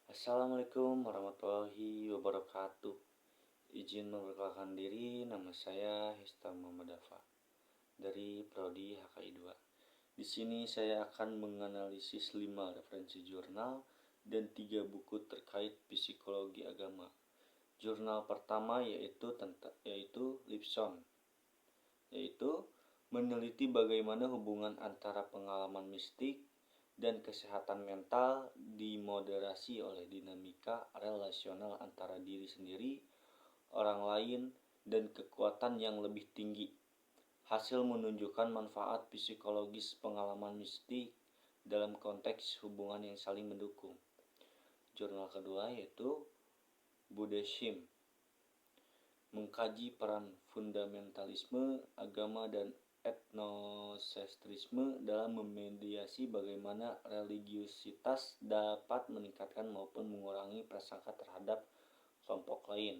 Assalamualaikum warahmatullahi wabarakatuh. Izin memperkenalkan diri, nama saya Hesta Muhammad Dafa dari Prodi HKI 2. Di sini saya akan menganalisis 5 referensi jurnal dan 3 buku terkait psikologi agama. Jurnal pertama yaitu Lipson, yaitu meneliti bagaimana hubungan antara pengalaman mistik dan kesehatan mental dimoderasi oleh dinamika relasional antara diri sendiri, orang lain, dan kekuatan yang lebih tinggi. Hasil menunjukkan manfaat psikologis pengalaman mistik dalam konteks hubungan yang saling mendukung. Jurnal kedua yaitu Buddhism, mengkaji peran fundamentalisme agama dan etnosentrisme dalam memediasi bagaimana religiusitas dapat meningkatkan maupun mengurangi prasangka terhadap kelompok lain.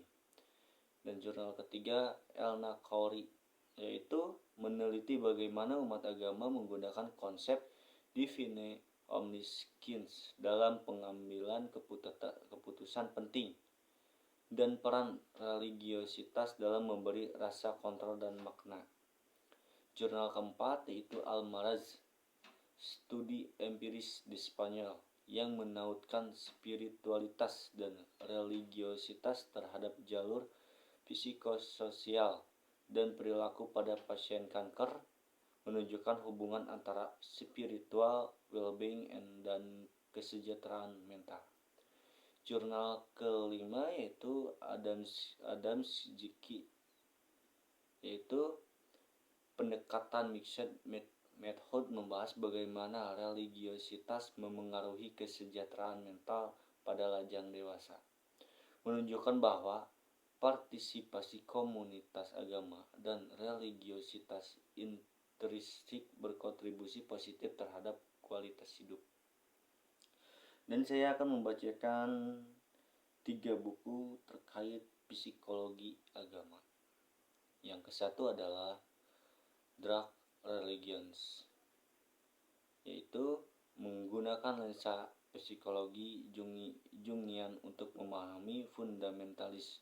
Dan jurnal ketiga Elna Khoury, yaitu meneliti bagaimana umat agama menggunakan konsep divine omniscience dalam pengambilan keputusan penting dan peran religiositas dalam memberi rasa kontrol dan makna. Jurnal keempat yaitu Al-Maraz, studi empiris di Spanyol yang menautkan spiritualitas dan religiositas terhadap jalur psikososial dan perilaku pada pasien kanker, menunjukkan hubungan antara spiritual well-being dan kesejahteraan mental. Jurnal kelima yaitu Adams Jiki, yaitu pendekatan mixed method, membahas bagaimana religiositas memengaruhi kesejahteraan mental pada lajang dewasa, menunjukkan bahwa partisipasi komunitas agama dan religiositas intrinsik berkontribusi positif terhadap kualitas hidup. Dan saya akan membacakan 3 buku terkait psikologi agama. Yang ke-1 adalah Dark Religions, yaitu menggunakan lensa psikologi Jungian untuk memahami fundamentalis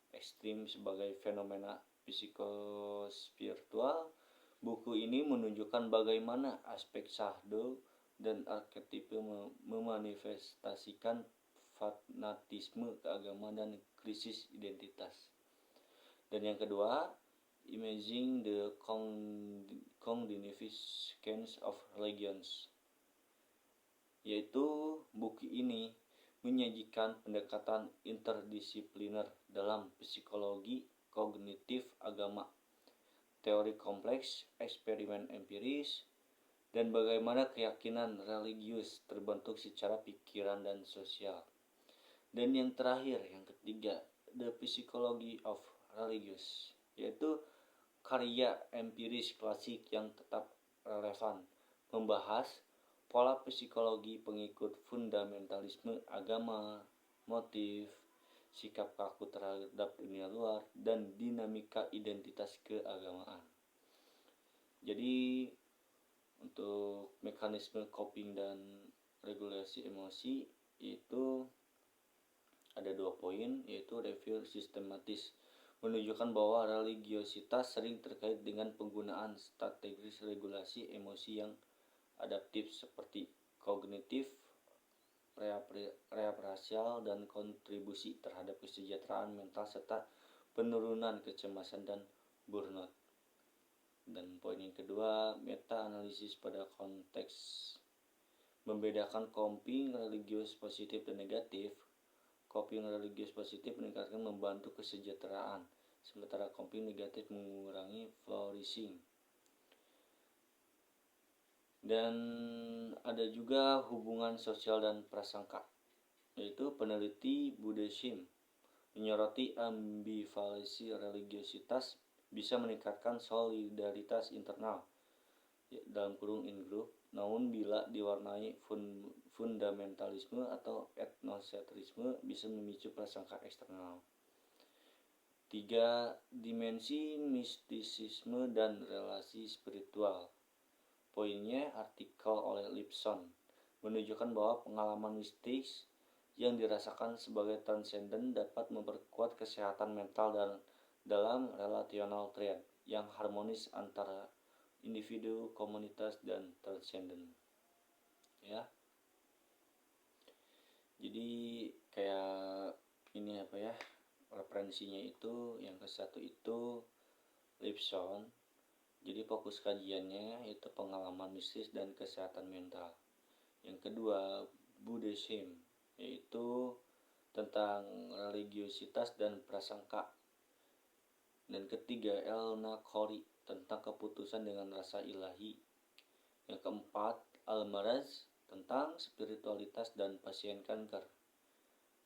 ekstrim sebagai fenomena psikospiritual. Buku ini menunjukkan bagaimana aspek shadow dan arketipe memanifestasikan fanatisme keagamaan dan krisis identitas. Dan yang kedua, Imaging the Cognification of Religions, yaitu buku ini menyajikan pendekatan interdisipliner dalam psikologi kognitif agama, teori kompleks, eksperimen empiris, dan bagaimana keyakinan religius terbentuk secara pikiran dan sosial. Dan yang terakhir, yang ketiga, The Psychology of Religious, yaitu karya empiris klasik yang tetap relevan, membahas pola psikologi pengikut fundamentalisme agama, motif, sikap kaku terhadap dunia luar, dan dinamika identitas keagamaan. Jadi untuk mekanisme coping dan regulasi emosi itu ada 2 poin, yaitu review sistematis, menunjukkan bahwa religiositas sering terkait dengan penggunaan strategi regulasi emosi yang adaptif seperti kognitif, reapresial, dan kontribusi terhadap kesejahteraan mental serta penurunan kecemasan dan burnout. Dan poin yang kedua, meta-analisis pada konteks, membedakan coping religius positif dan negatif. Coping religius positif meningkatkan membantu kesejahteraan, sementara coping negatif mengurangi flourishing. Dan ada juga hubungan sosial dan prasangka, yaitu peneliti Buddhism menyoroti ambivalensi religiositas bisa meningkatkan solidaritas internal dalam kurung in-group, namun bila diwarnai fundamentalisme atau etnosentrisme bisa memicu prasangka eksternal. 3. Dimensi mistisisme dan relasi spiritual. Poinnya artikel oleh Lipson menunjukkan bahwa pengalaman mistis yang dirasakan sebagai transenden dapat memperkuat kesehatan mental dan dalam relational trend yang harmonis antara individu, komunitas, dan transenden. Ya, jadi kayak ini apa ya, referensinya itu yang ke satu itu Lipson. Jadi fokus kajiannya itu pengalaman mistis dan kesehatan mental. Yang kedua Buddhism, yaitu tentang religiositas dan prasangka. Dan ketiga Elna Khori, tentang keputusan dengan rasa ilahi. Yang keempat Al-Maraz, tentang spiritualitas dan pasien kanker.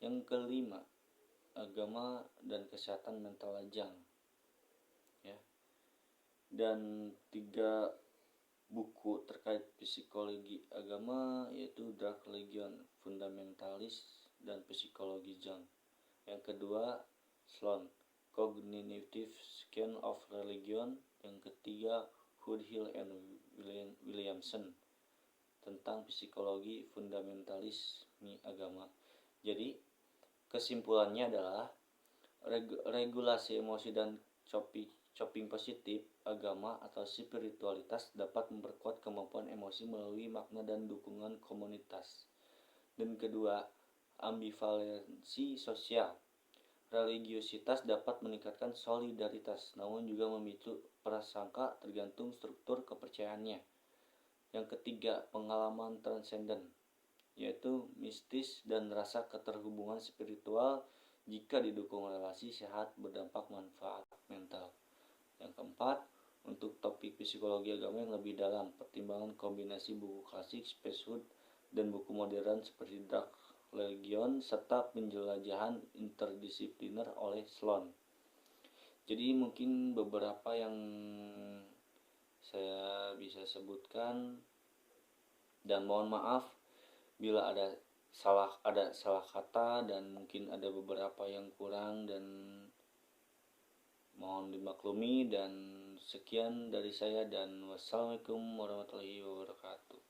Yang kelima agama dan kesehatan mental lajang, ya. Dan 3 buku terkait psikologi agama yaitu Dark Religion, Fundamentalis, dan Psikologi Jung. Yang kedua Sloan, Cognitive Science of Religion. Yang ketiga Woodhill and Williamson, tentang psikologi fundamentalisme agama. Jadi kesimpulannya adalah regulasi emosi dan coping positif agama atau spiritualitas dapat memperkuat kemampuan emosi melalui makna dan dukungan komunitas. Dan kedua, ambivalensi sosial. Religiositas dapat meningkatkan solidaritas, namun juga memicu prasangka tergantung struktur kepercayaannya. Yang ketiga, pengalaman transenden, yaitu mistis dan rasa keterhubungan spiritual jika didukung relasi sehat berdampak manfaat mental. Yang keempat, untuk topik psikologi agama yang lebih dalam, pertimbangan kombinasi buku klasik Spacewood dan buku modern seperti Dark Religion serta penjelajahan interdisipliner oleh Sloan. Jadi mungkin beberapa yang saya bisa sebutkan, dan mohon maaf bila ada salah kata dan mungkin ada beberapa yang kurang, dan mohon dimaklumi. Dan sekian dari saya, dan wassalamualaikum warahmatullahi wabarakatuh.